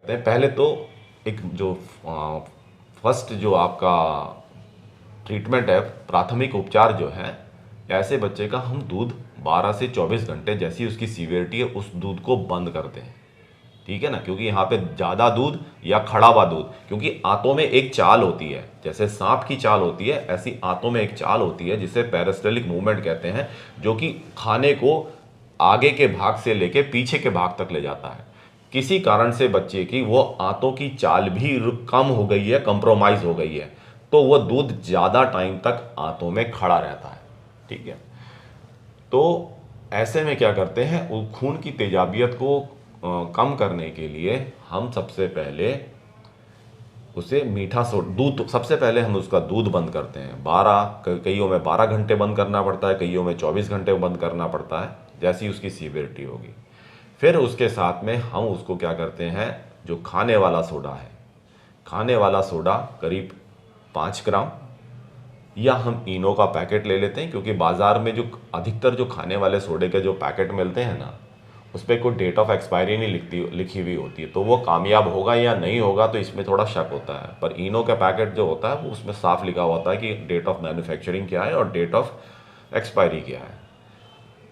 पहले तो एक जो फर्स्ट जो आपका ट्रीटमेंट है, प्राथमिक उपचार जो है, ऐसे बच्चे का हम दूध 12 से 24 घंटे जैसी उसकी सीवियरिटी है उस दूध को बंद करते हैं। ठीक है ना, क्योंकि यहाँ पे ज़्यादा दूध या खड़ा हुआ दूध, क्योंकि आंतों में एक चाल होती है, जैसे सांप की चाल होती है ऐसी आंतों में एक चाल होती है जिसे पेरिस्टलिक मूवमेंट कहते हैं, जो कि खाने को आगे के भाग से लेके पीछे के भाग तक ले जाता है। किसी कारण से बच्चे की वो आंतों की चाल भी कम हो गई है, कंप्रोमाइज हो गई है, तो वो दूध ज़्यादा टाइम तक आंतों में खड़ा रहता है। ठीक है, तो ऐसे में क्या करते हैं, वो खून की तेजाबियत को कम करने के लिए हम सबसे पहले उसे मीठा दूध, सबसे पहले हम उसका दूध बंद करते हैं। 12, कईयों में 12 घंटे बंद करना पड़ता है, कईयों में 24 घंटे बंद करना पड़ता है, जैसी उसकी सीवियरिटी होगी। फिर उसके साथ में हम उसको क्या करते हैं, जो खाने वाला सोडा है, खाने वाला सोडा करीब 5 ग्राम, या हम इनो का पैकेट ले लेते हैं, क्योंकि बाज़ार में जो अधिकतर जो खाने वाले सोडे के जो पैकेट मिलते हैं ना, उस पर कोई डेट ऑफ एक्सपायरी नहीं लिखी हुई होती है, तो वो कामयाब होगा या नहीं होगा तो इसमें थोड़ा शक होता है। पर इनो का पैकेट जो होता है वो उसमें साफ लिखा होता है कि डेट ऑफ मैन्युफैक्चरिंग क्या है और डेट ऑफ एक्सपायरी क्या है।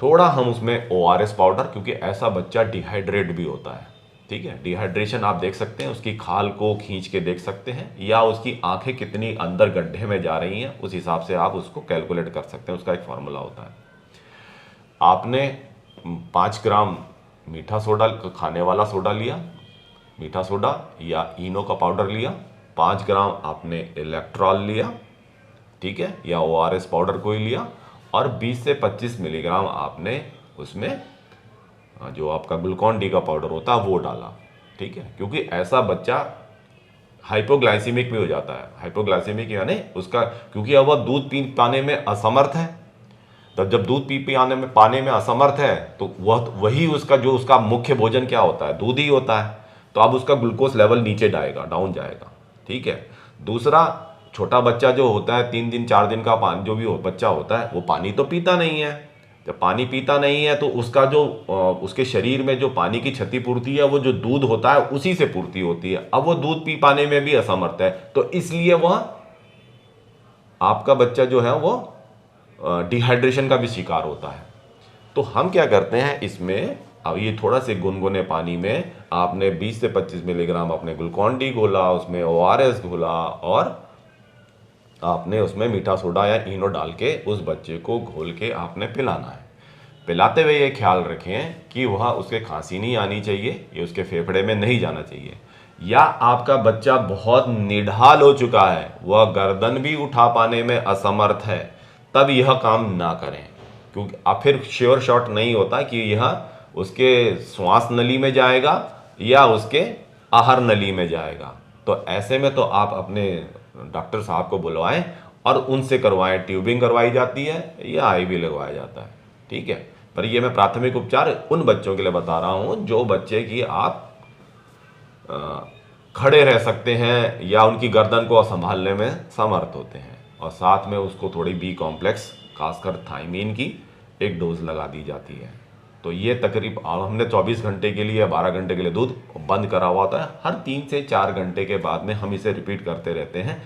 थोड़ा हम उसमें ORS पाउडर, क्योंकि ऐसा बच्चा डिहाइड्रेट भी होता है। ठीक है, डिहाइड्रेशन आप देख सकते हैं, उसकी खाल को खींच के देख सकते हैं, या उसकी आंखें कितनी अंदर गड्ढे में जा रही हैं उस हिसाब से आप उसको कैलकुलेट कर सकते हैं, उसका एक फॉर्मूला होता है। आपने 5 ग्राम मीठा सोडा, खाने वाला सोडा लिया, मीठा सोडा या इनो का पाउडर लिया, 5 ग्राम आपने इलेक्ट्रॉल लिया, ठीक है, या ORS पाउडर कोई लिया, और 20 से 25 मिलीग्राम आपने उसमें जो आपका ग्लूकॉन डी का पाउडर होता है वो डाला। ठीक है, क्योंकि ऐसा बच्चा हाइपोग्लाइसीमिक भी हो जाता है। हाइपोग्लाइसीमिक यानी उसका, क्योंकि अब वह दूध पी पाने में असमर्थ है, तब जब दूध पी पाने में असमर्थ है तो वही उसका जो उसका मुख्य भोजन क्या होता है, दूध ही होता है, तो अब उसका ग्लूकोज लेवल नीचे जाएगा, डाउन जाएगा। ठीक है, दूसरा, छोटा बच्चा जो होता है 3 दिन 4 दिन का पानी जो भी बच्चा होता है वो पानी तो पीता नहीं है। जब पानी पीता नहीं है तो उसका जो उसके शरीर में जो पानी की क्षतिपूर्ति है वो जो दूध होता है उसी से पूर्ति होती है। अब वो दूध पी पाने में भी असमर्थ है, तो इसलिए वह आपका बच्चा जो है वो डिहाइड्रेशन का भी शिकार होता है। तो हम क्या करते हैं इसमें, अब ये थोड़ा से गुनगुने पानी में आपने 20 से 25 मिलीग्राम अपने ग्लूकॉन डी घोला, उसमें ORS घोला, और आपने उसमें मीठा सोडा या इनो डाल के उस बच्चे को घोल के आपने पिलाना है। पिलाते हुए ये ख्याल रखें कि वह उसके खांसी नहीं आनी चाहिए, ये उसके फेफड़े में नहीं जाना चाहिए। या आपका बच्चा बहुत निढाल हो चुका है, वह गर्दन भी उठा पाने में असमर्थ है, तब यह काम ना करें, क्योंकि अब फिर श्योर शॉट नहीं होता कि यह उसके श्वास नली में जाएगा या उसके आहार नली में जाएगा। तो ऐसे में तो आप अपने डॉक्टर साहब को बुलवाएं और उनसे करवाएं, ट्यूबिंग करवाई जाती है या IV लगवाया जाता है। ठीक है, पर ये मैं प्राथमिक उपचार उन बच्चों के लिए बता रहा हूं जो बच्चे की आप खड़े रह सकते हैं या उनकी गर्दन को संभालने में समर्थ होते हैं, और साथ में उसको थोड़ी B कॉम्प्लेक्स, खासकर थाइमीन की एक डोज लगा दी जाती है। तो ये तकरीब हमने 24 घंटे के लिए या 12 घंटे के लिए दूध बंद करा हुआ होता है। हर 3 से 4 घंटे के बाद में हम इसे रिपीट करते रहते हैं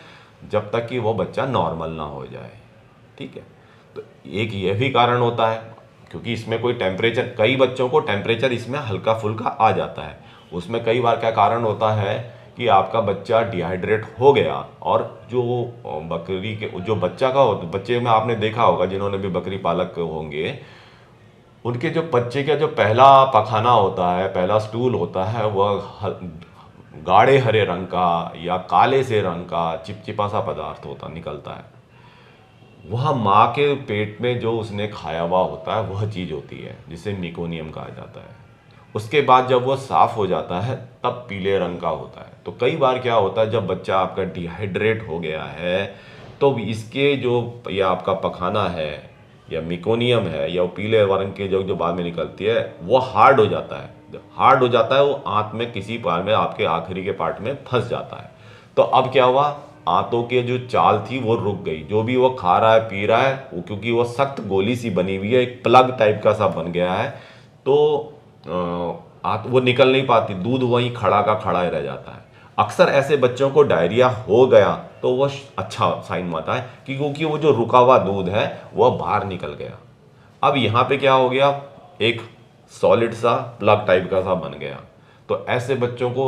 जब तक कि वो बच्चा नॉर्मल ना हो जाए। ठीक है, तो एक यह भी कारण होता है, क्योंकि इसमें कोई टेम्परेचर, कई बच्चों को टेम्परेचर इसमें हल्का फुल्का आ जाता है, उसमें कई बार क्या कारण होता है कि आपका बच्चा डिहाइड्रेट हो गया, और जो बकरी के जो बच्चे में आपने देखा होगा जिन्होंने भी बकरी पालक होंगे, उनके जो बच्चे का जो पहला पखाना होता है, पहला स्टूल होता है, वह गाढ़े हरे रंग का या काले से रंग का चिपचिपा सा पदार्थ होता निकलता है। वह माँ के पेट में जो उसने खाया हुआ होता है वह चीज़ होती है, जिसे मिकोनियम कहा जाता है। उसके बाद जब वो साफ हो जाता है तब पीले रंग का होता है। तो कई बार क्या होता है, जब बच्चा आपका डिहाइड्रेट हो गया है तो इसके जो, या आपका पखाना है या मिकोनियम है या वो पीले रंग के जो बाद में निकलती है वो हार्ड हो जाता है। जब हार्ड हो जाता है वो आंत में किसी पार्ट में, आपके आखिरी के पार्ट में फंस जाता है। तो अब क्या हुआ, आंतों की जो चाल थी वो रुक गई, जो भी वो खा रहा है पी रहा है वो, क्योंकि वो सख्त गोली सी बनी हुई है, एक प्लग टाइप का सा बन गया है, तो वो निकल नहीं पाती, दूध वहीं खड़ा का खड़ा ही रह जाता है। अक्सर ऐसे बच्चों को डायरिया हो गया तो वो अच्छा साइन मानता है कि क्योंकि वो जो रुका हुआ दूध है वह बाहर निकल गया। अब यहाँ पे क्या हो गया, एक सॉलिड सा प्लग टाइप का सा बन गया। तो ऐसे बच्चों को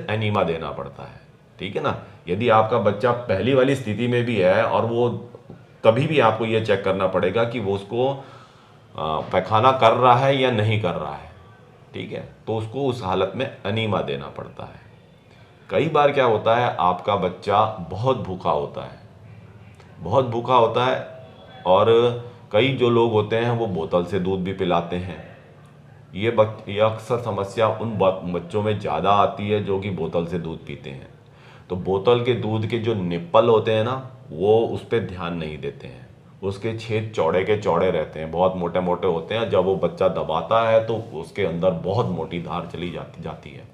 एनीमा देना पड़ता है, ठीक है ना। यदि आपका बच्चा पहली वाली स्थिति में भी है और वो कभी भी आपको ये चेक करना पड़ेगा कि वो उसको पैखाना कर रहा है या नहीं कर रहा है, ठीक है, तो उसको उस हालत में एनीमा देना पड़ता है। कई बार क्या होता है, आपका बच्चा बहुत भूखा होता है, बहुत भूखा होता है, और कई जो लोग होते हैं वो बोतल से दूध भी पिलाते हैं। ये अक्सर समस्या उन बच्चों में ज़्यादा आती है जो कि बोतल से दूध पीते हैं। तो बोतल के दूध के जो निप्पल होते हैं ना, वो उस पर ध्यान नहीं देते हैं, उसके छेद चौड़े के चौड़े रहते हैं, बहुत मोटे मोटे होते हैं। जब वो बच्चा दबाता है तो उसके अंदर बहुत मोटी धार चली जाती है,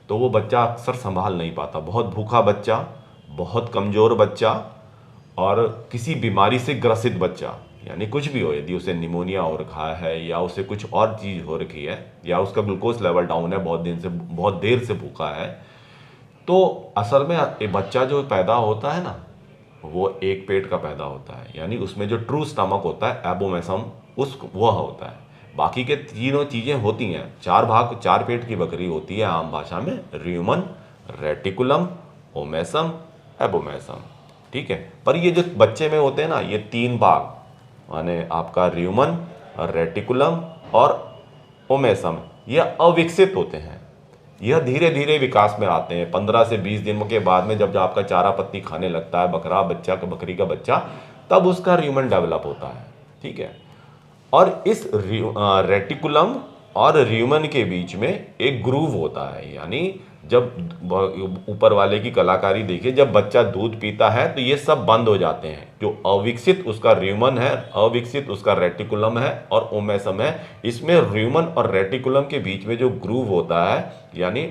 तो वो बच्चा अक्सर संभाल नहीं पाता। बहुत भूखा बच्चा, बहुत कमज़ोर बच्चा, और किसी बीमारी से ग्रसित बच्चा, यानी कुछ भी हो, यदि उसे निमोनिया हो रखा है या उसे कुछ और चीज़ हो रखी है या उसका ग्लूकोज लेवल डाउन है, बहुत देर से भूखा है, तो असल में एक बच्चा जो पैदा होता है ना, वो एक पेट का पैदा होता है, यानी उसमें जो ट्रू स्टमक होता है, एबोमेसम, वह होता है। बाकी के तीनों चीज़ें होती हैं, चार पेट की बकरी होती है आम भाषा में, र्यूमन, रेटिकुलम, ओमेसम, एबोमेसम, ठीक है। पर ये जो बच्चे में होते हैं ना, ये 3 भाग, माने आपका र्यूमन, रेटिकुलम और ओमेसम, यह अविकसित होते हैं। यह धीरे धीरे विकास में आते हैं। 15 से 20 दिन के बाद में जब आपका चारा पत्ती खाने लगता है बकरी का बच्चा, तब उसका र्यूमन डेवलप होता है, ठीक है। और इस रेटिकुलम और र्यूमन के बीच में एक ग्रूव होता है, यानी जब ऊपर वाले की कलाकारी देखिए, जब बच्चा दूध पीता है तो ये सब बंद हो जाते हैं। जो अविकसित उसका र्यूमन है, अविकसित उसका रेटिकुलम है और ओमेसम है। इसमें र्यूमन और रेटिकुलम के बीच में जो ग्रूव होता है, यानी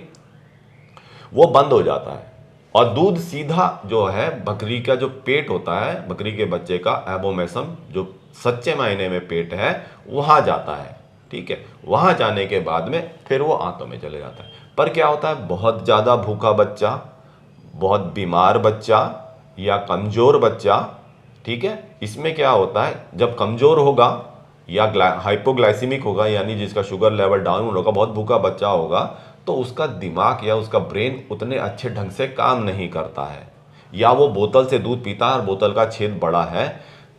वो बंद हो जाता है, और दूध सीधा जो है बकरी का जो पेट होता है, बकरी के बच्चे का एबोमेसम, जो सच्चे मायने में पेट है, वहां जाता है, ठीक है। वहां जाने के बाद में फिर वो आंतों में चले जाता है। पर क्या होता है, बहुत ज़्यादा भूखा बच्चा, बहुत बीमार बच्चा या कमज़ोर बच्चा, ठीक है, इसमें क्या होता है, जब कमज़ोर होगा या हाइपोग्लाइसीमिक होगा, यानी जिसका शुगर लेवल डाउन होगा, बहुत भूखा बच्चा होगा, तो उसका दिमाग या उसका ब्रेन उतने अच्छे ढंग से काम नहीं करता है, या वो बोतल से दूध पीता है और बोतल का छेद बड़ा है,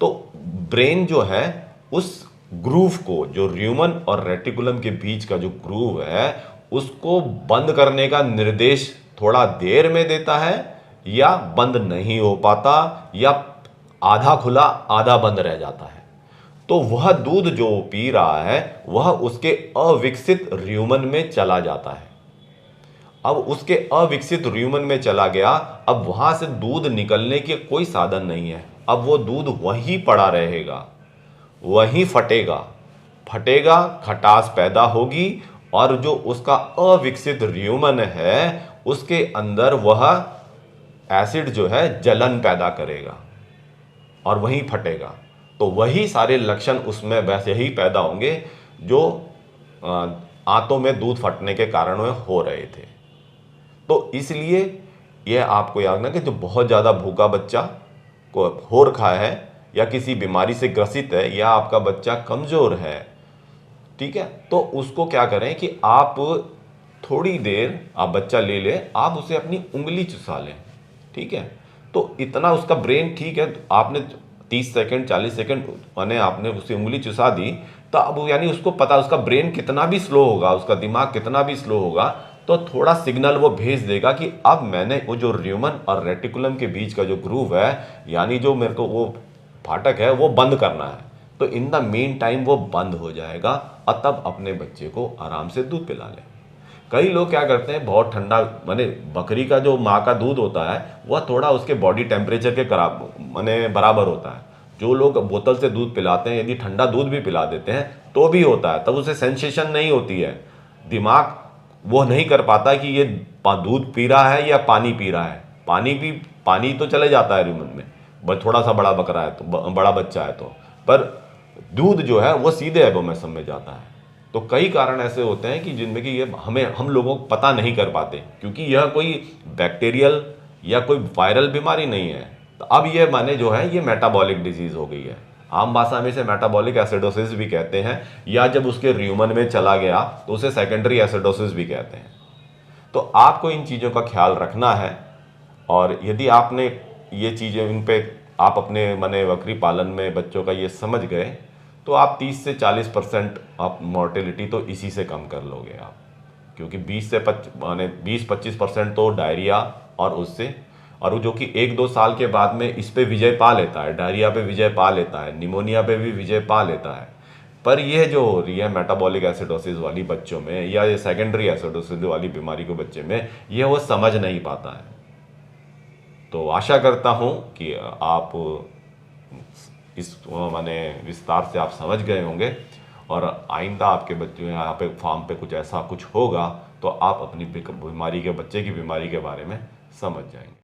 तो ब्रेन जो है उस ग्रूव को, जो र्यूमन और रेटिकुलम के बीच का जो ग्रूव है, उसको बंद करने का निर्देश थोड़ा देर में देता है, या बंद नहीं हो पाता, या आधा खुला आधा बंद रह जाता है। तो वह दूध जो पी रहा है वह उसके अविकसित र्यूमन में चला जाता है। अब उसके अविकसित र्यूमन में चला गया, अब वहां से दूध निकलने के कोई साधन नहीं है। अब वो दूध वहीं पड़ा रहेगा, वहीं फटेगा, खटास पैदा होगी, और जो उसका अविकसित र्यूमन है उसके अंदर वह एसिड जो है जलन पैदा करेगा और वहीं फटेगा। तो वही सारे लक्षण उसमें वैसे ही पैदा होंगे जो आंतों में दूध फटने के कारण में हो रहे थे। तो इसलिए यह आपको याद रखना कि जो बहुत ज़्यादा भूखा बच्चा को हो रखा है, या किसी बीमारी से ग्रसित है, या आपका बच्चा कमज़ोर है, ठीक है, तो उसको क्या करें कि आप थोड़ी देर आप बच्चा ले लें, आप उसे अपनी उंगली चुसा लें, ठीक है। तो इतना उसका ब्रेन ठीक है, आपने 30 सेकंड 40 सेकंड मैंने आपने उसे उंगली चुसा दी, तो अब यानी उसको पता, उसका ब्रेन कितना भी स्लो होगा, उसका दिमाग कितना भी स्लो होगा, तो थोड़ा सिग्नल वो भेज देगा कि अब मैंने वो जो र्यूमन और रेटिकुलम के बीच का जो ग्रूव है, यानी जो मेरे को वो फाटक है, वो बंद करना है। तो इन द मेन टाइम वो बंद हो जाएगा, और तब अपने बच्चे को आराम से दूध पिला लें। कई लोग क्या करते हैं, बहुत ठंडा, माने बकरी का जो माँ का दूध होता है वह थोड़ा उसके बॉडी टेम्परेचर के बराबर होता है। जो लोग बोतल से दूध पिलाते हैं, यदि ठंडा दूध भी पिला देते हैं तो भी होता है, तब उसे सेंसेशन नहीं होती है। दिमाग वो नहीं कर पाता कि ये दूध पी रहा है या पानी पी रहा है। पानी तो चले जाता है र्यूमन में, थोड़ा सा बड़ा बड़ा बच्चा है तो, पर दूध जो है वो सीधे एबोमेसम में जाता है। तो तो कई कारण ऐसे होते हैं कि जिनमें कि ये हम लोगों को पता नहीं कर पाते, क्योंकि यह कोई बैक्टीरियल या कोई वायरल बीमारी नहीं है। तो अब ये माने जो है ये मेटाबॉलिक डिजीज हो गई है। आम भाषा में इसे मेटाबॉलिक एसिडोसिस भी कहते हैं, या जब उसके र्यूमन में चला गया तो उसे सेकेंडरी एसिडोसिस भी कहते हैं। तो आपको इन चीज़ों का ख्याल रखना है, और यदि आपने ये चीज़ें इन पे आप अपने माने बकरी पालन में बच्चों का ये समझ गए, तो आप 30 से 40% आप मॉर्टेलिटी तो इसी से कम कर लोगे आप, क्योंकि 20-25% तो डायरिया और उससे, और वो जो कि 1-2 साल के बाद में इस पे विजय पा लेता है, डायरिया पे विजय पा लेता है, निमोनिया पे भी विजय पा लेता है। पर यह जो हो रही है मेटाबॉलिक एसिडोसिस वाली बच्चों में, या ये सेकेंडरी एसिडोसिस वाली बीमारी को बच्चे में, यह वो समझ नहीं पाता है। तो आशा करता हूं कि आप इस माने विस्तार से आप समझ गए होंगे, और आइंदा आपके बच्चे यहाँ पे फार्म पे कुछ ऐसा कुछ होगा तो आप अपनी बीमारी के बच्चे की बीमारी के बारे में समझ जाएंगे।